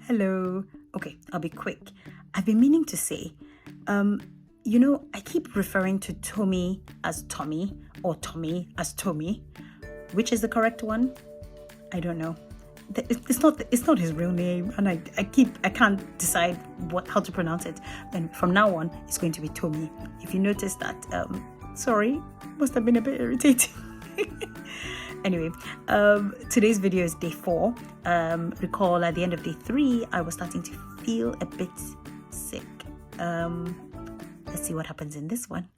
Hello. Okay, I'll be quick. I've been meaning to say, I keep referring to Tommy as Tommy or Tommy as Tommy. Which is the correct one? I don't know. It's not his real name, and I can't decide how to pronounce it. And from now on, it's going to be Tommy. If you notice that, sorry, must have been a bit irritating. Anyway, today's video is day 4. Recall at the end of day 3, I was starting to feel a bit sick. Let's see what happens in this one.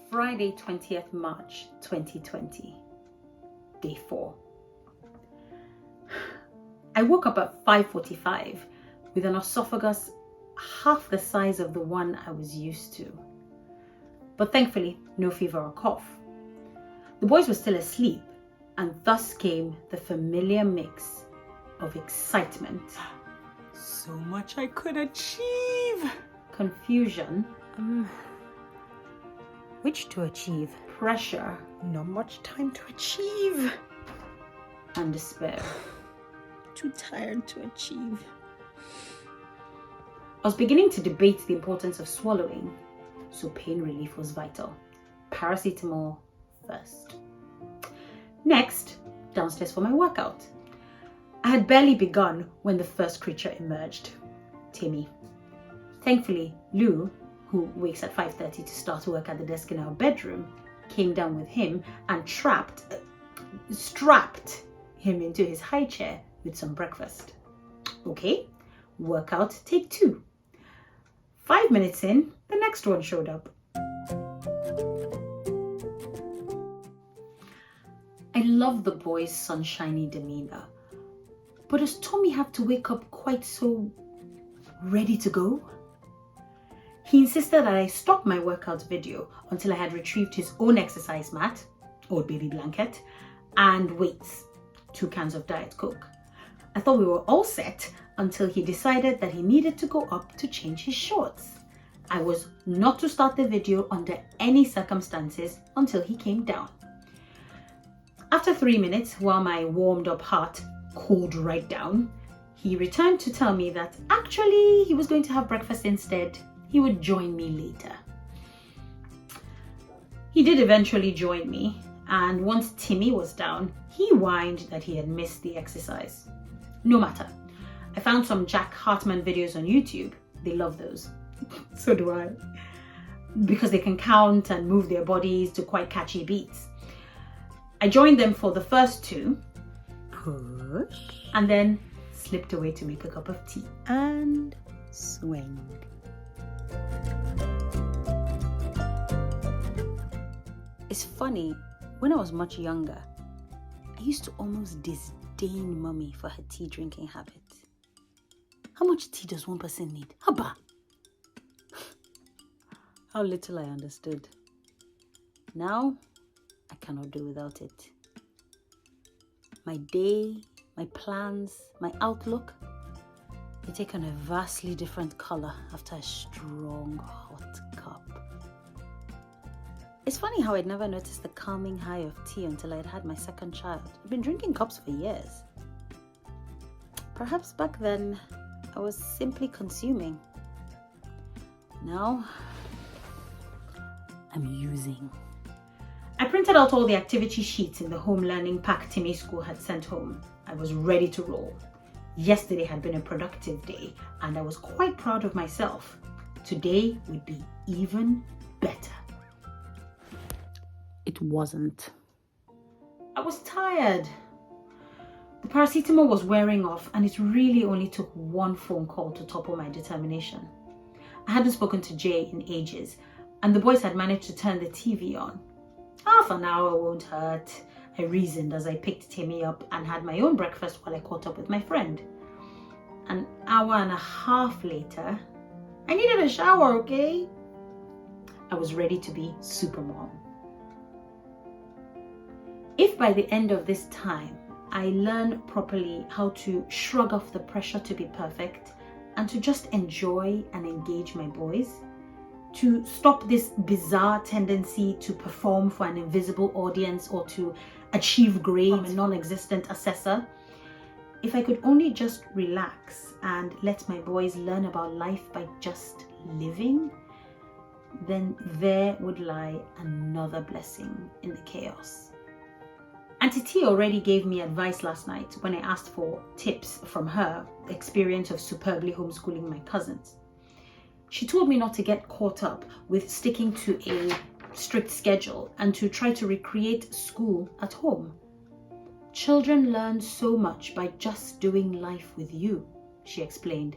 Friday, 20th March 2020, day 4. I woke up at 5:45 with an esophagus half the size of the one I was used to. But thankfully, no fever or cough. The boys were still asleep, and thus came the familiar mix of excitement. So much I could achieve. Confusion. Which to achieve? Pressure. Not much time to achieve. And despair. Too tired to achieve. I was beginning to debate the importance of swallowing, so pain relief was vital. Paracetamol first. Next, downstairs for my workout. I had barely begun when the first creature emerged, Timmy. Thankfully, Lou, who wakes at 5:30 to start work at the desk in our bedroom, came down with him and strapped him into his high chair with some breakfast. Okay, workout take 2. 5 minutes in, the next one showed up. I love the boy's sunshiny demeanor, but does Tommy have to wake up quite so ready to go? He insisted that I stop my workout video until I had retrieved his own exercise mat, old baby blanket, and weights, 2 cans of Diet Coke. I thought we were all set until he decided that he needed to go up to change his shorts. I was not to start the video under any circumstances until he came down. After 3 minutes, while my warmed up heart cooled right down, he returned to tell me that actually he was going to have breakfast instead. He would join me later. He did eventually join me, and once Timmy was down, he whined that he had missed the exercise. No matter. I found some Jack Hartman videos on YouTube. They love those. So do I. Because they can count and move their bodies to quite catchy beats. I joined them for the first 2. Push. And then slipped away to make a cup of tea. And swing. It's funny, when I was much younger, I used to almost disdain Mummy for her tea drinking habit. How much tea does one person need? Haba! How little I understood. Now, I cannot do without it. My day, my plans, my outlook, they take on a vastly different color after a strong, hot cup. It's funny how I'd never noticed the calming high of tea until I'd had my second child. I've been drinking cups for years. Perhaps back then, I was simply consuming. Now, I'm using. I printed out all the activity sheets in the home learning pack Timmy School had sent home. I was ready to roll. Yesterday had been a productive day, and I was quite proud of myself. Today would be even better. It wasn't. I was tired. The paracetamol was wearing off, and it really only took one phone call to topple my determination. I hadn't spoken to Jay in ages, and the boys had managed to turn the TV on. Half an hour won't hurt, I reasoned as I picked Timmy up and had my own breakfast while I caught up with my friend. An hour and a half later, I needed a shower, okay? I was ready to be supermom. If by the end of this time, I learn properly how to shrug off the pressure to be perfect and to just enjoy and engage my boys, to stop this bizarre tendency to perform for an invisible audience or to achieve grades from a non-existent assessor. If I could only just relax and let my boys learn about life by just living, then there would lie another blessing in the chaos. Auntie T already gave me advice last night when I asked for tips from her experience of superbly homeschooling my cousins. She told me not to get caught up with sticking to a strict schedule and to try to recreate school at home. Children learn so much by just doing life with you, she explained.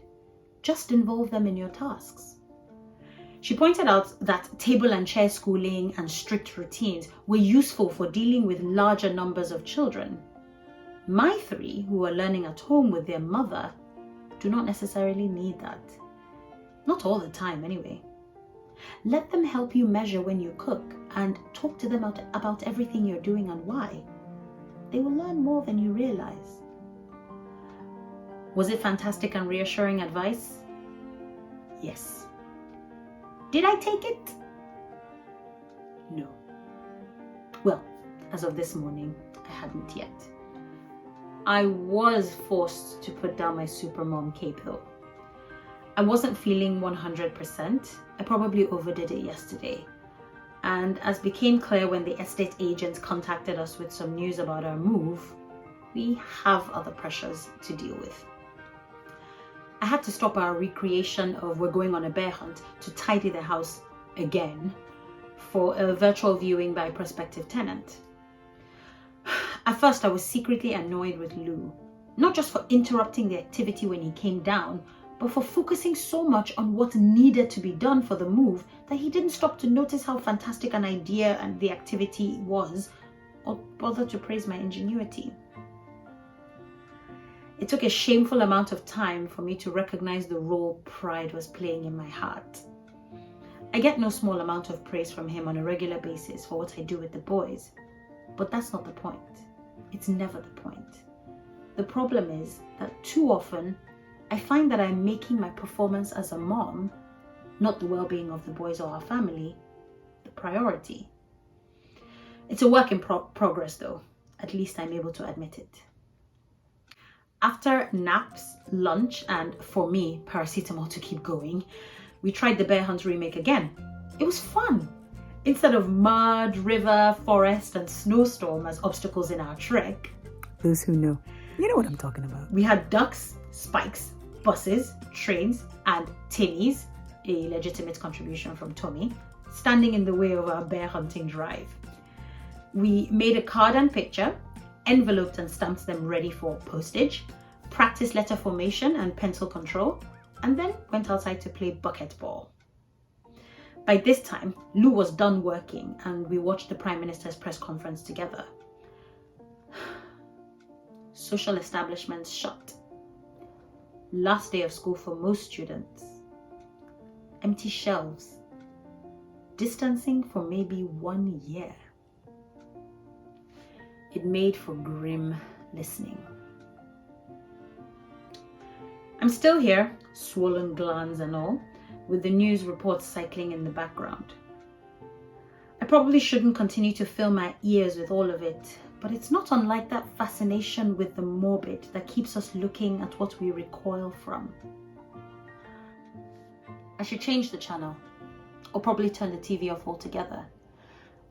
Just involve them in your tasks. She pointed out that table and chair schooling and strict routines were useful for dealing with larger numbers of children. My 3, who are learning at home with their mother, do not necessarily need that. Not all the time, anyway. Let them help you measure when you cook and talk to them about everything you're doing and why. They will learn more than you realize. Was it fantastic and reassuring advice? Yes. Did I take it? No. Well, as of this morning, I hadn't yet. I was forced to put down my supermom cape though. I wasn't feeling 100%. I probably overdid it yesterday. And as became clear when the estate agents contacted us with some news about our move, we have other pressures to deal with. I had to stop our recreation of we're going on a bear hunt to tidy the house again for a virtual viewing by a prospective tenant. At first, I was secretly annoyed with Lou, not just for interrupting the activity when he came down, but for focusing so much on what needed to be done for the move that he didn't stop to notice how fantastic an idea and the activity was, or bother to praise my ingenuity. It took a shameful amount of time for me to recognize the role pride was playing in my heart. I get no small amount of praise from him on a regular basis for what I do with the boys, but that's not the point. It's never the point. The problem is that too often, I find that I'm making my performance as a mom, not the well-being of the boys or our family, the priority. It's a work in progress though. At least I'm able to admit it. After naps, lunch, and for me, paracetamol to keep going, we tried the Bear Hunt remake again. It was fun. Instead of mud, river, forest, and snowstorm as obstacles in our trek, those who know, you know what I'm talking about. We had ducks, spikes, buses, trains, and tinnies, a legitimate contribution from Tommy, standing in the way of our bear hunting drive. We made a card and picture, enveloped and stamped them ready for postage, practiced letter formation and pencil control, and then went outside to play bucket ball. By this time, Lou was done working and we watched the Prime Minister's press conference together. Social establishments shut. Last day of school for most students. Empty shelves. Distancing for maybe 1 year. It made for grim listening. I'm still here, swollen glands and all, with the news reports cycling in the background. I probably shouldn't continue to fill my ears with all of it, but it's not unlike that fascination with the morbid that keeps us looking at what we recoil from. I should change the channel, or probably turn the TV off altogether,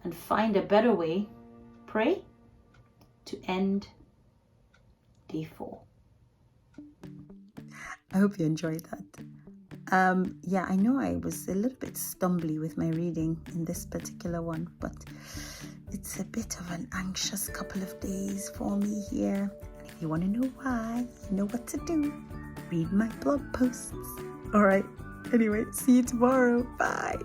and find a better way, pray, to end day 4. I hope you enjoyed that. Yeah, I know I was a little bit stumbly with my reading in this particular one, but it's a bit of an anxious couple of days for me here. And if you want to know why, you know what to do. Read my blog posts. All right. Anyway, see you tomorrow. Bye.